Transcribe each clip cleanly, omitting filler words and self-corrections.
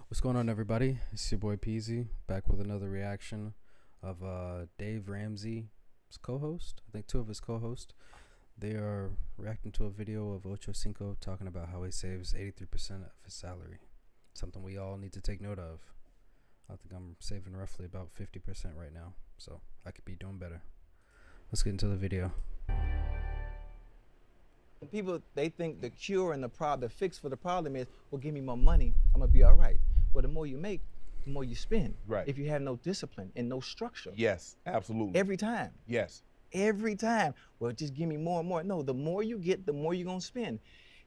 What's going on, everybody? It's your boy Peasy back with another reaction of Dave Ramsey's co-host. I think two of his co-hosts. They are reacting to a video of Ochocinco talking about how he saves 83% of his salary. Something we all need to take note of. I think I'm saving roughly about 50% right now, so I could be doing better. Let's get into the video. People, they think the cure and the fix for the problem is, well, give me more money, I'm gonna be all right. Well, the more you make, the more you spend. Right. If you have no discipline and no structure. Yes, absolutely. Every time. Yes. Every time. Well, just give me more and more. No, the more you get, the more you're gonna spend.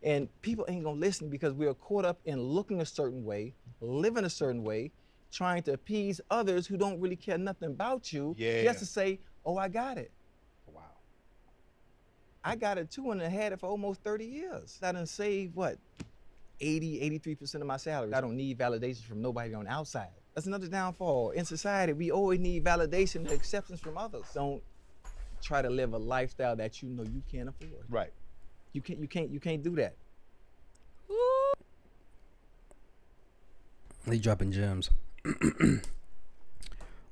And people ain't gonna listen because we are caught up in looking a certain way, living a certain way, trying to appease others who don't really care nothing about you, just to say, oh, I got it. Wow. I got it too, and I had it for almost 30 years. I done saved, what, 83% of my salary. I don't need validation from nobody on the outside. That's another downfall. In society, we always need validation and acceptance from others. Don't try to live a lifestyle that you know you can't afford. Right. You can't do that. They dropping gems.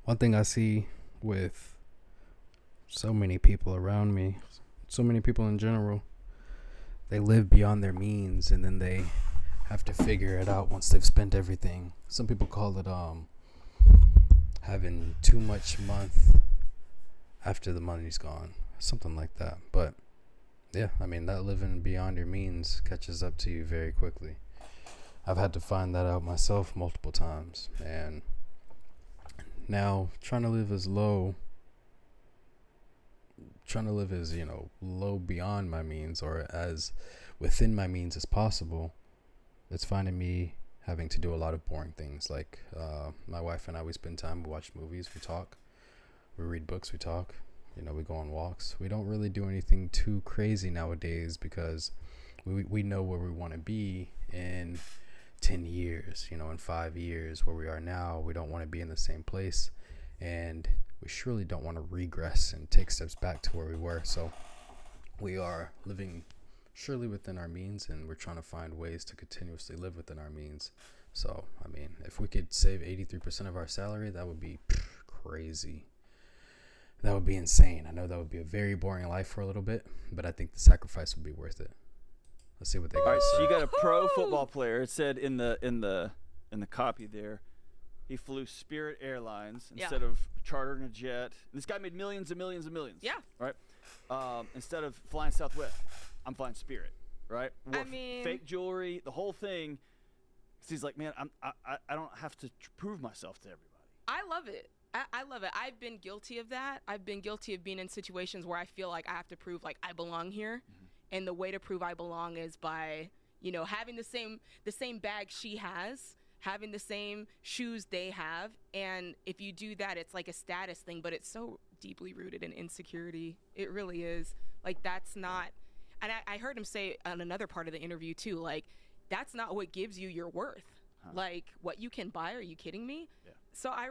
One thing I see with so many people around me, so many people in general, they live beyond their means and then they have to figure it out once they've spent everything. Some people call it having too much month after the money's gone, something like that. But yeah, I mean, that living beyond your means catches up to you very quickly. I've had to find that out myself multiple times, and now trying to live as low beyond my means or as within my means as possible. It's finding me having to do a lot of boring things, like my wife and I, we spend time, we watch movies, we talk, we read books, we talk, we go on walks. We don't really do anything too crazy nowadays because we know where we want to be in 10 years, in 5 years. Where we are now, we don't want to be in the same place, and we surely don't want to regress and take steps back to where we were. So we are living surely within our means, and we're trying to find ways to continuously live within our means. So, I mean, if we could save 83% of our salary, that would be crazy. That would be insane. I know that would be a very boring life for a little bit, but I think the sacrifice would be worth it. Let's see what they got. All right, so you got a pro football player. It said in the copy there, he flew Spirit Airlines instead of chartering a jet. This guy made millions and millions and millions. Yeah. Right. Instead of flying Southwest, I'm flying Spirit. Right. Wore fake jewelry, the whole thing. So he's like, man, I don't have to prove myself to everybody. I love it. I love it. I've been guilty of that. I've been guilty of being in situations where I feel like I have to prove like I belong here. Mm-hmm. And the way to prove I belong is by, having the same bag she has, having the same shoes they have. And if you do that, it's like a status thing, but it's so deeply rooted in insecurity. It really is. Like, that's not, and I heard him say on another part of the interview too, like, that's not what gives you your worth. Huh. Like, what you can buy, are you kidding me? Yeah. So I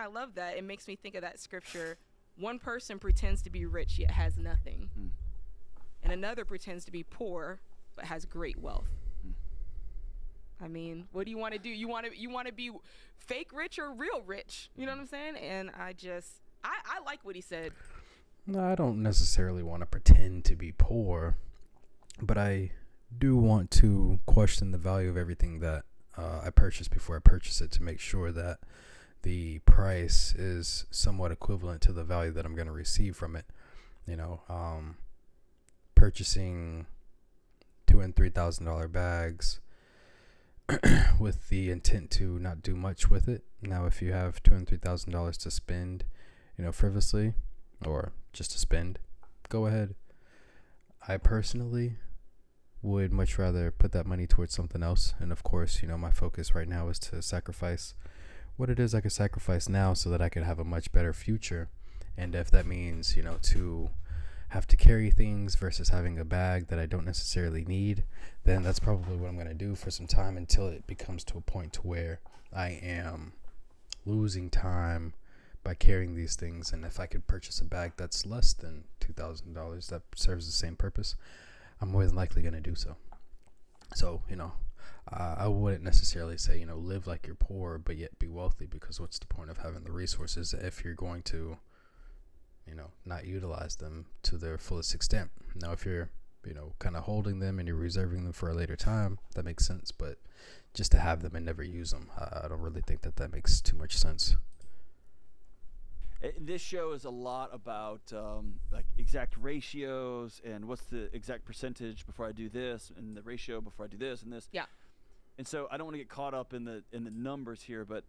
love that. It makes me think of that scripture. One person pretends to be rich yet has nothing. And another pretends to be poor but has great wealth. I mean, what do you want to do? You want to be fake rich or real rich? You know what I'm saying? And I like what he said. No, I don't necessarily want to pretend to be poor, but I do want to question the value of everything that I purchase before I purchase it, to make sure that the price is somewhat equivalent to the value that I'm going to receive from it. Purchasing $2,000 and $3,000 bags with the intent to not do much with it. Now, if you have $2,000 and $3,000 to spend, frivolously or just to spend, go ahead. I personally would much rather put that money towards something else. And of course, my focus right now is to sacrifice what it is I could sacrifice now so that I could have a much better future. And if that means, to have to carry things versus having a bag that I don't necessarily need, then that's probably what I'm going to do for some time until it becomes to a point to where I am losing time by carrying these things. And if I could purchase a bag that's less than $2,000 that serves the same purpose, I'm more than likely going to do so. So, I wouldn't necessarily say, you know, live like you're poor but yet be wealthy, because what's the point of having the resources if you're going to, you know, not utilize them to their fullest extent? Now, if you're, you know, kind of holding them and you're reserving them for a later time, that makes sense. But just to have them and never use them, I don't really think that makes too much sense. This show is a lot about like exact ratios and what's the exact percentage before I do this, and the ratio before I do this and this. Yeah. And so I don't want to get caught up in the numbers here, but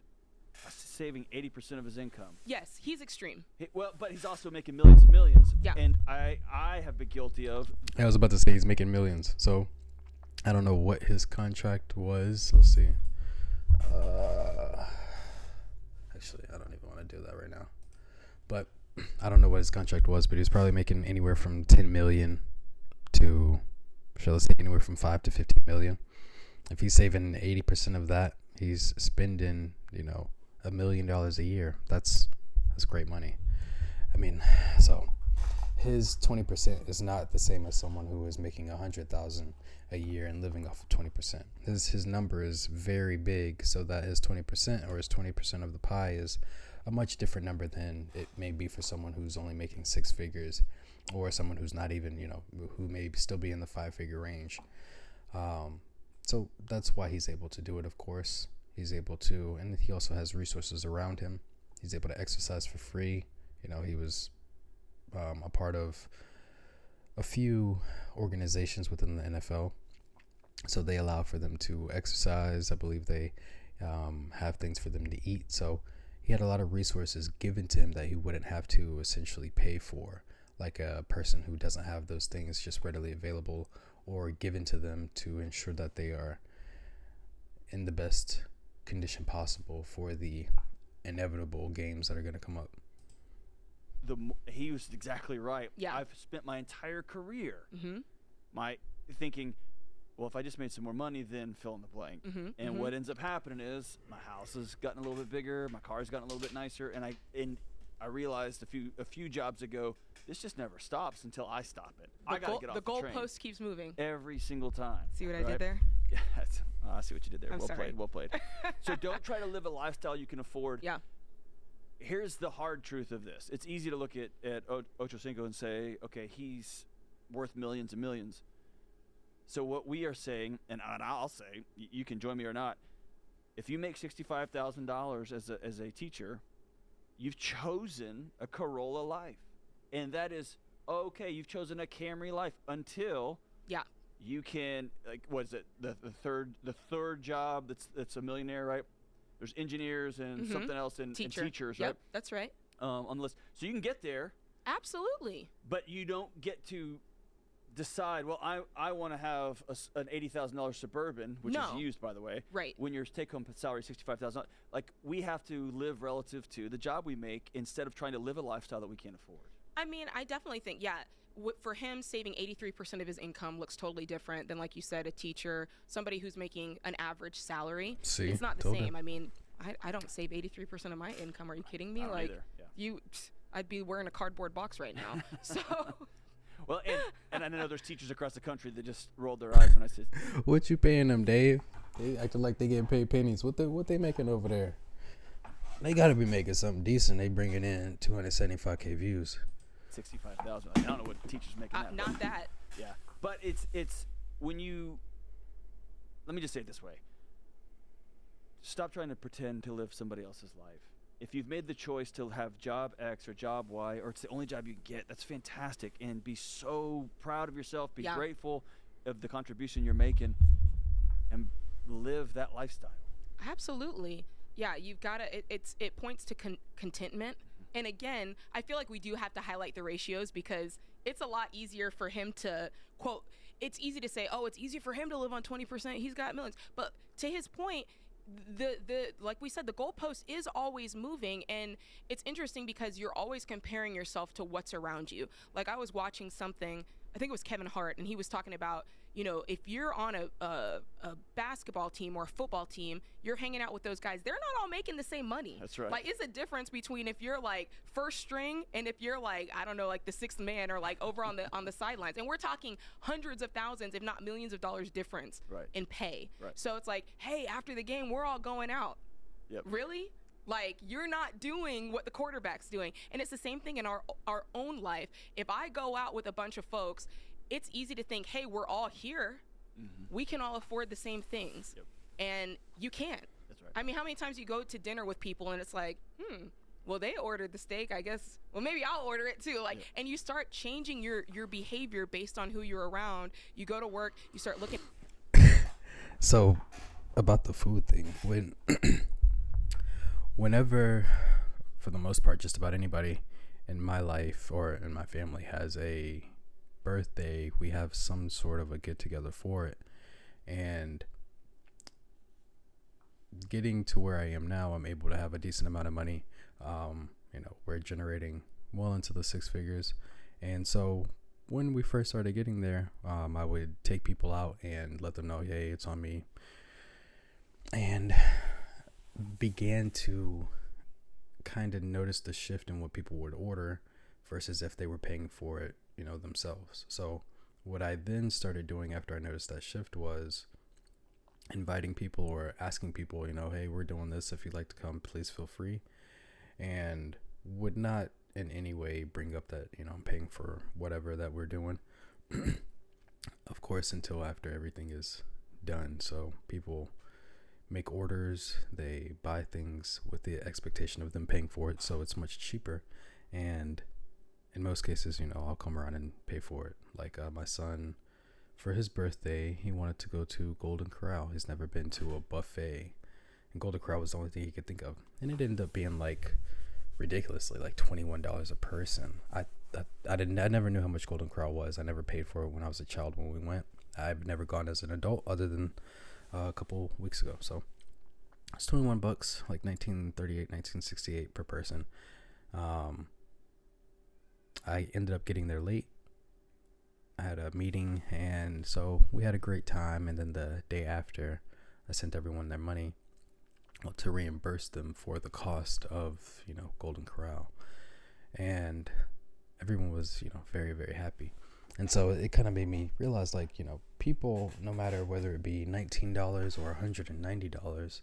saving 80% of his income. Yes, he's extreme. But he's also making millions and millions. Yeah. And I have been guilty of. I was about to say he's making millions. So I don't know what his contract was. Let's see. Actually, I don't even want to do that right now. But I don't know what his contract was, but he was probably making anywhere from 10 million to, shall I say, anywhere from 5 to 15 million. If he's saving 80% of that, he's spending, you know, $1 million a year. That's great money. I mean, so his 20% is not the same as someone who is making 100,000 a year and living off of 20%. His number is very big, so that his 20% or his 20% of the pie is a much different number than it may be for someone who's only making 6 figures, or someone who's not even, you know, who may still be in the 5-figure range. So that's why he's able to do it. Of course, he's able to, and he also has resources around him. He's able to exercise for free. You know, he was a part of a few organizations within the NFL, so they allow for them to exercise. I believe they have things for them to eat. So he had a lot of resources given to him that he wouldn't have to essentially pay for, like a person who doesn't have those things just readily available or given to them to ensure that they are in the best condition possible for the inevitable games that are going to come up. He was exactly right. Yeah. I've spent my entire career thinking, well, if I just made some more money, then fill in the blank. And what ends up happening is my house has gotten a little bit bigger, my car's gotten a little bit nicer, and I realized a few jobs ago, this just never stops until I stop it. I gotta get off the train. The goalpost keeps moving every single time. See what I did there? Yeah, I see what you did there. I'm sorry. Well played. So don't try to live a lifestyle you can afford. Yeah. Here's the hard truth of this. It's easy to look at Ochocinco and say, okay, he's worth millions and millions. So what we are saying, and I'll say, you can join me or not, if you make $65,000 as a teacher, you've chosen a Corolla life. And that is okay. You've chosen a Camry life until you can, like, what is it? The third job that's a millionaire, right? There's engineers and something else and teachers, right? Yep, that's right. On the list. So you can get there. Absolutely. But you don't get to decide, well, I want to have an $80,000 Suburban, which is used, by the way. Right. When your take-home salary is $65,000, like, we have to live relative to the job we make instead of trying to live a lifestyle that we can't afford. I mean, I definitely think, for him, saving 83% of his income looks totally different than, like you said, a teacher, somebody who's making an average salary. See, it's not the same. I mean, I don't save 83% of my income. Are you kidding me? Like, either. I'd be wearing a cardboard box right now. So. Well, and I know there's teachers across the country that just rolled their eyes when I said, "What you paying them, Dave? They acting like they getting paid pennies. What they making over there? They got to be making something decent. They bringing in 275K views." 65,000. I don't know what teachers making that. Not that. Yeah, but it's when you. Let me just say it this way. Stop trying to pretend to live somebody else's life. If you've made the choice to have job X or job Y, or it's the only job you get, that's fantastic, and be so proud of yourself. Be grateful of the contribution you're making, and live that lifestyle. Absolutely. Yeah, you've got to. It points to contentment. And again, I feel like we do have to highlight the ratios because it's a lot easier for him to, quote, it's easy to say, oh, it's easier for him to live on 20%. He's got millions. But to his point, the like we said, the goalpost is always moving. And it's interesting because you're always comparing yourself to what's around you. Like I was watching something, I think it was Kevin Hart, and he was talking about, you know, if you're on a basketball team or a football team, you're hanging out with those guys. They're not all making the same money. That's right. Like, it's a difference between if you're like first string and if you're like, I don't know, like the sixth man or like over on the sidelines. And we're talking hundreds of thousands, if not millions of dollars difference Right. in pay. Right. So it's like, hey, after the game, we're all going out. Yep. Really? Like, you're not doing what the quarterback's doing. And it's the same thing in our own life. If I go out with a bunch of folks, it's easy to think, hey, we're all here. Mm-hmm. We can all afford the same things. Yep. And you can't. That's right. I mean, how many times you go to dinner with people and it's like, well, they ordered the steak, I guess. Well, maybe I'll order it too. Like, and you start changing your behavior based on who you're around. You go to work, you start looking. So, about the food thing, whenever, for the most part, just about anybody in my life or in my family has a birthday, we have some sort of a get together for it. And getting to where I am now, I'm able to have a decent amount of money. You know, we're generating well into the six figures. And so when we first started getting there, I would take people out and let them know, hey, it's on me. And began to kind of notice the shift in what people would order versus if they were paying for it, you know, themselves. So what I then started doing after I noticed that shift was inviting people or asking people, you know, hey, we're doing this. If you'd like to come, please feel free. And would not in any way bring up that, you know, I'm paying for whatever that we're doing. Of course, until after everything is done. So people make orders, they buy things with the expectation of them paying for it, so it's much cheaper. And in most cases, you know, I'll come around and pay for it. Like my son, for his birthday, he wanted to go to Golden Corral. He's never been to a buffet, and Golden Corral was the only thing he could think of. And it ended up being like ridiculously like $21 a person. I never knew how much Golden Corral was. I never paid for it when I was a child when we went. I've never gone as an adult other than a couple weeks ago. So it's $21, like 1938, 1968 per person. I ended up getting there late. I had a meeting, and so we had a great time. And then the day after, I sent everyone their money to reimburse them for the cost of, you know, Golden Corral. And everyone was, you know, very, very happy. And so it kind of made me realize, like, you know, people, no matter whether it be $19 or $190,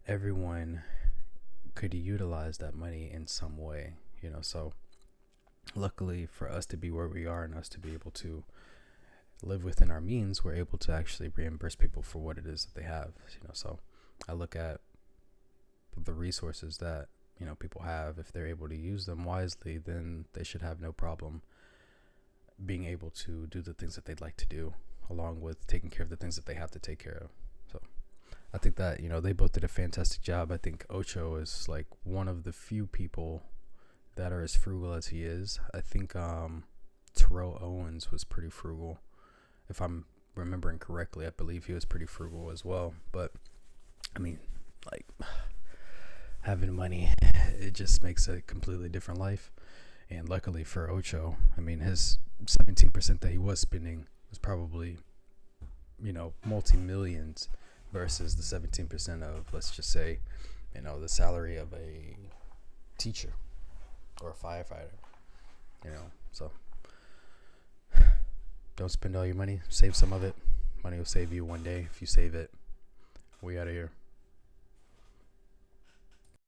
everyone could utilize that money in some way, you know. So luckily for us to be where we are and us to be able to live within our means, we're able to actually reimburse people for what it is that they have, you know. So I look at the resources that, you know, people have. If they're able to use them wisely, then they should have no problem being able to do the things that they'd like to do, along with taking care of the things that they have to take care of. So I think that, you know, they both did a fantastic job. I think Ocho is like one of the few people that are as frugal as he is. I think Terrell Owens was pretty frugal. If I'm remembering correctly, I believe he was pretty frugal as well. But I mean, like, having money, it just makes a completely different life. And luckily for Ocho, I mean, his 17% that he was spending was probably, you know, multi-millions versus the 17% of, let's just say, you know, the salary of a teacher or a firefighter, you know. So don't spend all your money, save some of it. Money will save you one day if you save it. We out of here.